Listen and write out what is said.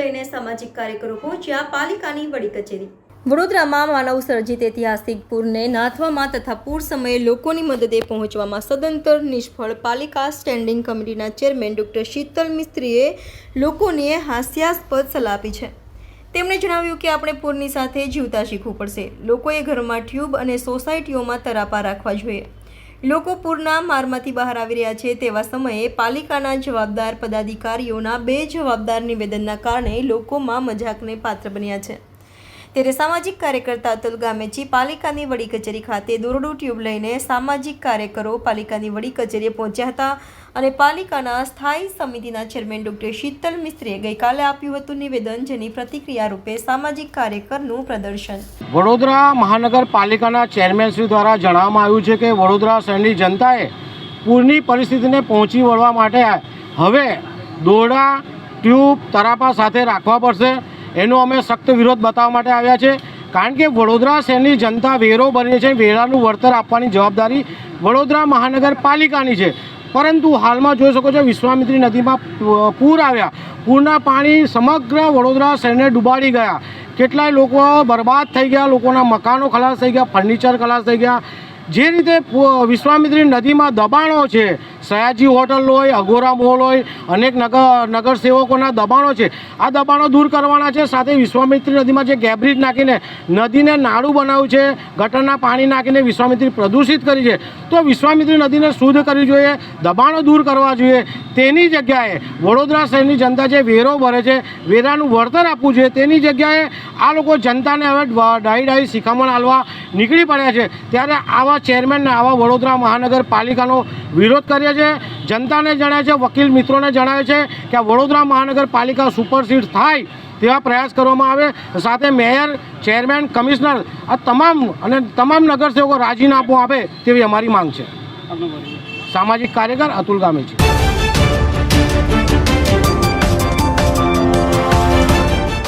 લઈને સામાજિક કાર્યકરો પહોંચ્યા પાલિકાની વડી કચેરી। વડોદરામાં માનવ સર્જિત ઐતિહાસિક પૂરને નાથવામાં તથા પૂર સમયે લોકોની મદદે પહોંચવામાં સદંતર નિષ્ફળ પાલિકા સ્ટેન્ડિંગ કમિટીના ચેરમેન ડૉક્ટર શીતલ મિસ્ત્રીએ લોકોને હાસ્યાસ્પદ સલાહ આપી છે। તેમણે જણાવ્યું કે આપણે પૂરની સાથે જીવતા શીખવું પડશે। લોકોએ ઘરમાં ટ્યુબ અને સોસાયટીઓમાં તરાપા રાખવા જોઈએ। લોકો પૂરના મારમાંથી બહાર આવી રહ્યા છે તેવા સમયે પાલિકાના જવાબદાર પદાધિકારીઓના બેજવાબદાર નિવેદનના કારણે લોકોમાં મજાકને પાત્ર બન્યા છે। ત્યારે સામાજિક કાર્યકર્તા અતુલ ગામેચી પાલિકાની વડી કચેરી ખાતે દોરડું ટ્યુબ લઈને સામાજિક કાર્યકરો પાલિકાની વડી કચેરીએ પહોંચ્યા હતા અને પાલિકાના સ્થાયી સમિતિના ચેરમેન ડૉક્ટર શીતલ મિસ્ત્રીએ ગઈકાલે આપ્યું હતું નિવેદન, જેની પ્રતિક્રિયા રૂપે સામાજિક કાર્યકરનું પ્રદર્શન। વડોદરા મહાનગરપાલિકાના ચેરમેન શ્રી દ્વારા જણાવવામાં આવ્યું છે કે વડોદરા શહેરની જનતાએ પૂરની પરિસ્થિતિને પહોંચી વળવા માટે હવે દોરડા ટ્યુબ તરાપા સાથે રાખવા પડશે। એનો અમે સખ્ત વિરોધ બતાવવા માટે આવ્યા છે, કારણ કે વડોદરા શહેરની જનતા વેરો ભરીને છે, વેરાનું વળતર આપવાની જવાબદારી વડોદરા મહાનગરપાલિકાની છે। પરંતુ હાલમાં જોઈ શકો છો વિશ્વામિત્રી નદીમાં પૂર આવ્યા, પૂરના પાણી સમગ્ર વડોદરા શહેરને ડૂબાડી ગયા। કેટલાય લોકો બરબાદ થઈ ગયા, લોકોના મકાનો ખલાસ થઈ ગયા, ફર્નિચર ખલાસ થઈ ગયા। જે રીતે વિશ્વામિત્રી નદીમાં દબાણો છે, સયાજી હોટલ હોય, અગોરા મોલ હોય, અનેક નગરસેવકોના દબાણો છે, આ દબાણો દૂર કરવાના છે। સાથે વિશ્વામિત્રી નદીમાં જે ગેબ્રિજ નાખીને નદીને નાળું બનાવ્યું છે, ગટરના પાણી નાખીને વિશ્વામિત્રી પ્રદૂષિત કરી છે, તો વિશ્વામિત્રી નદીને શુદ્ધ કરવી જોઈએ, દબાણો દૂર કરવા જોઈએ। તેની જગ્યાએ વડોદરા શહેરની જનતા જે વેરો ભરે છે, વેરાનું વળતર આપવું જોઈએ, તેની જગ્યાએ આ લોકો જનતાને હવે ડાહી શિખામણ આલવા નીકળી પડ્યા છે। ત્યારે આવા ચેરમેનને, આવા વડોદરા મહાનગરપાલિકાનો વિરોધ કરીએ છીએ। જનતાને જણાવે છે, વકીલ મિત્રોને જણાવે છે કે આ વડોદરા મહાનગરપાલિકા સુપરસીડ થાય તેવા પ્રયાસ કરવામાં આવે। સાથે મેયર, ચેરમેન, કમિશનર આ તમામ નગરસેવકો રાજીનામું આપે તેવી અમારી માંગ છે। સામાજિક કાર્યકર અતુલ ગામેચી।